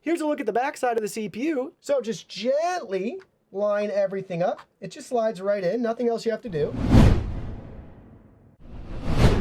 Here's a look at the back side of the CPU. So just gently line everything up. It just slides right in, nothing else you have to do.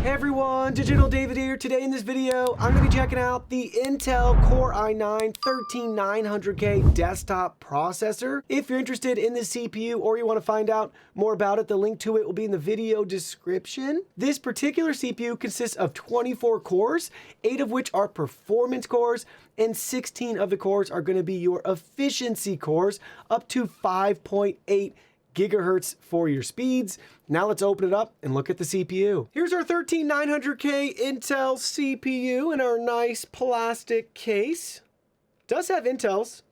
Hey everyone, Digital David here. Today in this video, I'm going to be checking out the Intel Core i9-13900K desktop processor. If you're interested in this CPU or you want to find out more about it, the link to it will be in the video description. This particular CPU consists of 24 cores, 8 of which are performance cores, and 16 of the cores are going to be your efficiency cores, up to 5.8 gigahertz for your speeds. Now let's open it up and look at the CPU. Here's our 13900K Intel CPU in our nice plastic case. Does have Intel's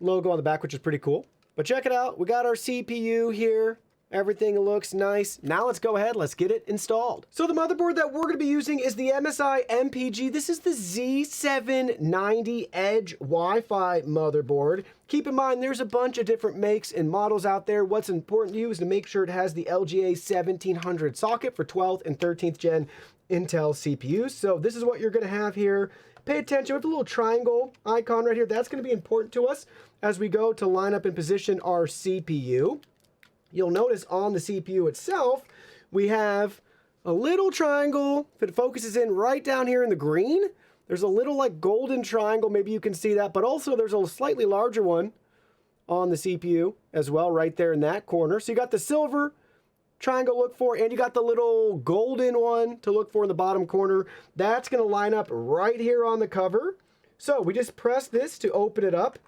logo on the back, which is pretty cool. But check it out. We got our CPU here. Everything looks nice. Now let's go ahead, let's get it installed. So the motherboard that we're going to be using is the MSI MPG. This is the Z790 Edge Wi-Fi motherboard. Keep in mind, there's a bunch of different makes and models out there. What's important to you is to make sure it has the LGA 1700 socket for 12th and 13th gen Intel CPUs. So this is what you're going to have here. Pay attention with the little triangle icon right here. That's going to be important to us as we go to line up and position our CPU. You'll notice on the CPU itself, we have a little triangle. If it focuses in right down here in the green, there's a little like golden triangle. Maybe you can see that, but also there's a slightly larger one on the CPU as well, right there in that corner. So you got the silver triangle to look for, and you got the little golden one to look for in the bottom corner. That's gonna line up right here on the cover. So we just press this to open it up.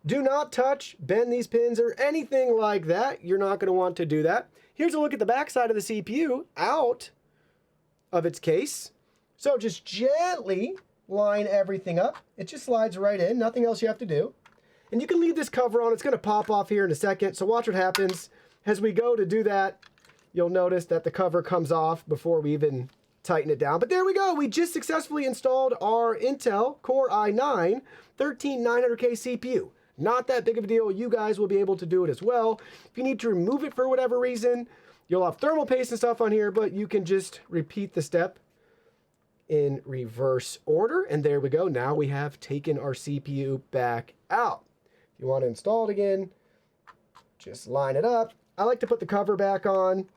Do not touch, bend these pins, or anything like that. You're not going to want to do that. Here's a look at the back side of the CPU out of its case. So just gently line everything up. It just slides right in. Nothing else you have to do. And you can leave this cover on. It's going to pop off here in a second. So watch what happens. As we go to do that, you'll notice that the cover comes off before we even tighten it down. But there we go. We just successfully installed our Intel Core i9-13900K CPU. Not that big of a deal. You guys will be able to do it as well. If you need to remove it for whatever reason, you'll have thermal paste and stuff on here, but you can just repeat the step in reverse order. And there we go. Now we have taken our CPU back out. If you want to install it again, just line it up. I like to put the cover back on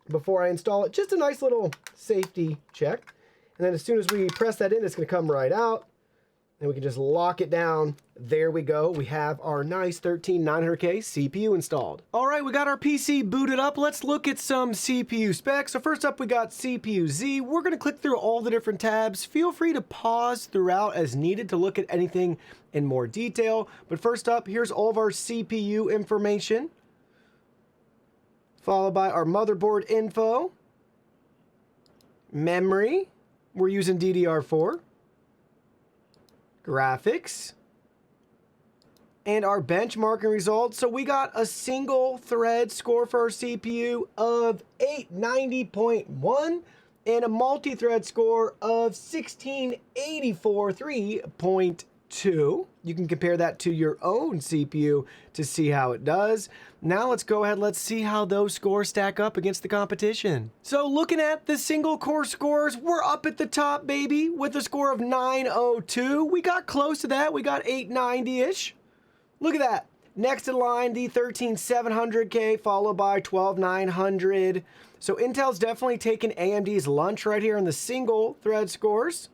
before I install it. Just a nice little safety check. And then as soon as we press that in, it's going to come right out. And we can just lock it down. There we go. We have our nice 13900K CPU installed. All right, we got our PC booted up. Let's look at some CPU specs. So first up, we got CPU Z. We're going to click through all the different tabs. Feel free to pause throughout as needed to look at anything in more detail. But first up, here's all of our CPU information, followed by our motherboard info, memory. We're using DDR4. Graphics, and our benchmarking results. So we got a single thread score for our CPU of 890.1 and a multi-thread score of 1684 3.2. You can compare that to your own CPU to see how it does. Now let's go ahead, let's see how those scores stack up against the competition. So looking at the single core scores, we're up at the top, baby, with a score of 902. We got close to that. We got 890-ish. Look at that. Next in line, the 13700K, followed by 12900. So Intel's definitely taken AMD's lunch right here in the single thread scores,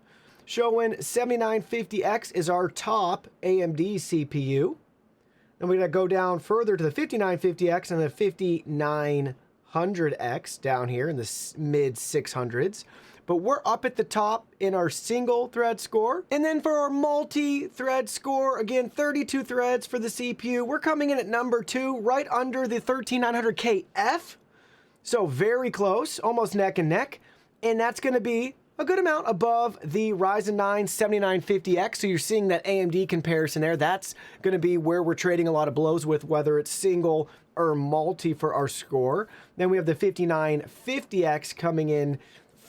showing 7950X is our top AMD CPU. Then we're going to go down further to the 5950X and the 5900X down here in the mid 600s. But we're up at the top in our single thread score. And then for our multi-thread score, again, 32 threads for the CPU. We're coming in at number 2, right under the 13900KF. So very close, almost neck and neck. And that's going to be a good amount above the Ryzen 9 7950X. So you're seeing that AMD comparison there. That's going to be where we're trading a lot of blows with, whether it's single or multi for our score. Then we have the 5950X coming in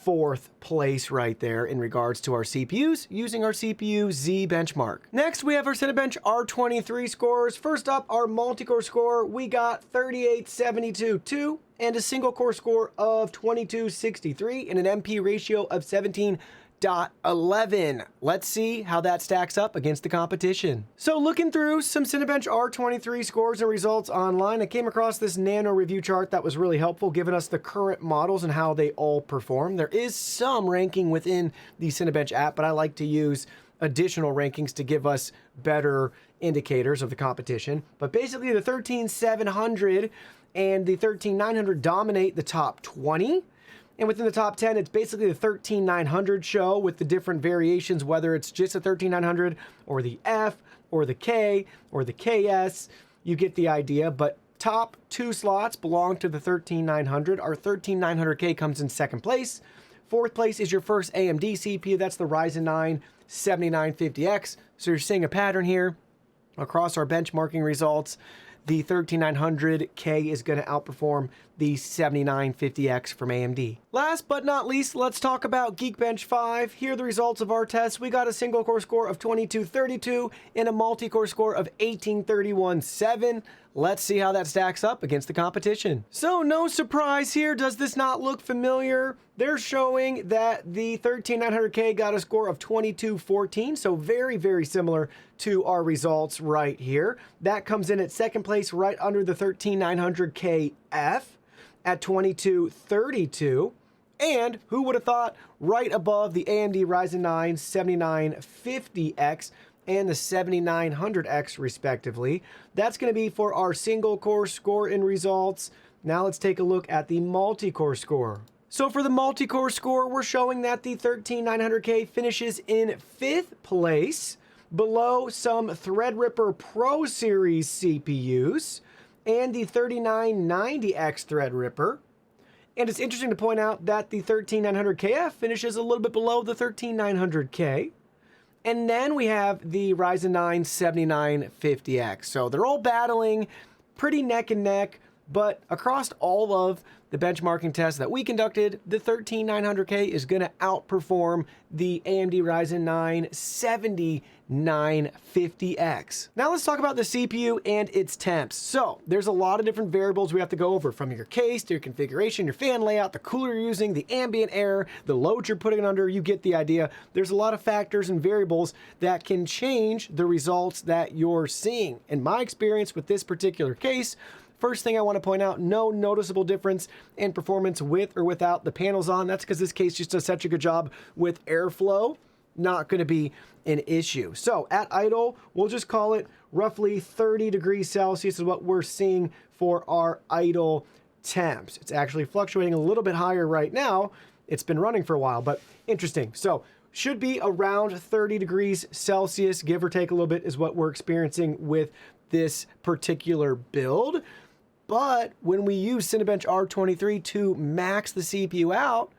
4th place right there in regards to our CPUs using our CPU Z benchmark. Next, we have our Cinebench R23 scores. First up, our multi-core score, we got 3872.2 and a single core score of 2263 and an MP ratio of 17 5.11. Let's see how that stacks up against the competition. So looking through some Cinebench R23 scores and results online, I came across this nano review chart that was really helpful, giving us the current models and how they all perform. There is some ranking within the Cinebench app, but I like to use additional rankings to give us better indicators of the competition. But basically the 13700 and the 13900 dominate the top 20. And within the top 10, it's basically the 13900 show with the different variations, whether it's just a 13900 or the F or the K or the KS. You get the idea. But top 2 slots belong to the 13900. Our 13900K comes in 2nd place. 4th place is your first AMD CPU. That's the Ryzen 9 7950X. So you're seeing a pattern here across our benchmarking results. The 13900K is going to outperform the 7950X from AMD. Last but not least, let's talk about GeekBench 5. Here are the results of our tests. We got a single core score of 2232 and a multi-core score of 1831.7. Let's see how that stacks up against the competition. So no surprise here. Does this not look familiar? They're showing that the 13900K got a score of 2214, so very, very similar to our results right here. That comes in at 2nd place right under the 13900KF at 2232. And who would have thought, right above the AMD Ryzen 9 7950X and the 7900X respectively. That's going to be for our single core score and results. Now let's take a look at the multi-core score. So for the multi-core score, we're showing that the 13900K finishes in 5th place, below some Threadripper Pro Series CPUs and the 3990X Threadripper. And it's interesting to point out that the 13900KF finishes a little bit below the 13900K. And then we have the Ryzen 9 7950X. So they're all battling pretty neck and neck, but across all of the benchmarking tests that we conducted, the 13900K is going to outperform the AMD Ryzen 9 7950X. Now let's talk about the CPU and its temps. So there's a lot of different variables we have to go over, from your case to your configuration, your fan layout, the cooler you're using, the ambient air, the load you're putting it under. You get the idea. There's a lot of factors and variables that can change the results that you're seeing. In my experience with this particular case, first thing I want to point out, no noticeable difference in performance with or without the panels on. That's because this case just does such a good job with airflow. Not going to be an issue. So at idle, we'll just call it roughly 30 degrees Celsius is what we're seeing for our idle temps. It's actually fluctuating a little bit higher right now. It's been running for a while, but interesting. So should be around 30 degrees Celsius, give or take a little bit, is what we're experiencing with this particular build. But when we use Cinebench R23 to max the CPU out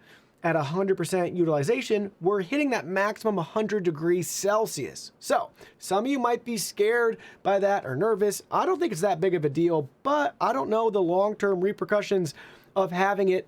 at 100% utilization, we're hitting that maximum 100 degrees Celsius. So some of you might be scared by that or nervous. I don't think it's that big of a deal, but I don't know the long-term repercussions of having it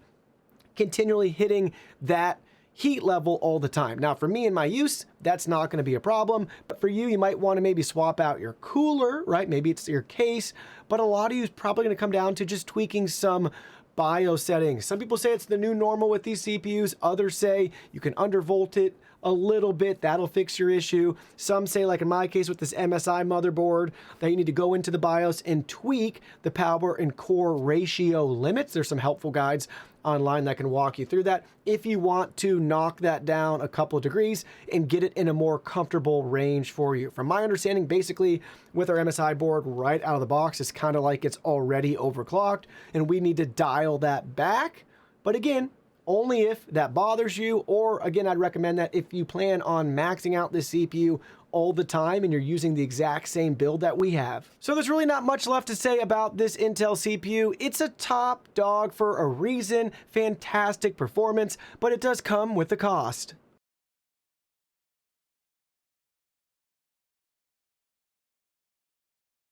continually hitting that heat level all the time. Now, for me and my use, that's not going to be a problem. But for you, you might want to maybe swap out your cooler, right? Maybe it's your case. But a lot of you is probably going to come down to just tweaking some BIOS settings. Some people say it's the new normal with these CPUs. Others say you can undervolt it a little bit. That'll fix your issue. Some say, like in my case with this MSI motherboard, that you need to go into the BIOS and tweak the power and core ratio limits. There's some helpful guides online that can walk you through that if you want to knock that down a couple of degrees and get it in a more comfortable range for you. From my understanding, basically with our MSI board right out of the box, it's kind of like it's already overclocked and we need to dial that back. But again, only if that bothers you, or again, I'd recommend that if you plan on maxing out this CPU all the time and you're using the exact same build that we have. So there's really not much left to say about this Intel CPU. It's a top dog for a reason, fantastic performance, but it does come with a cost.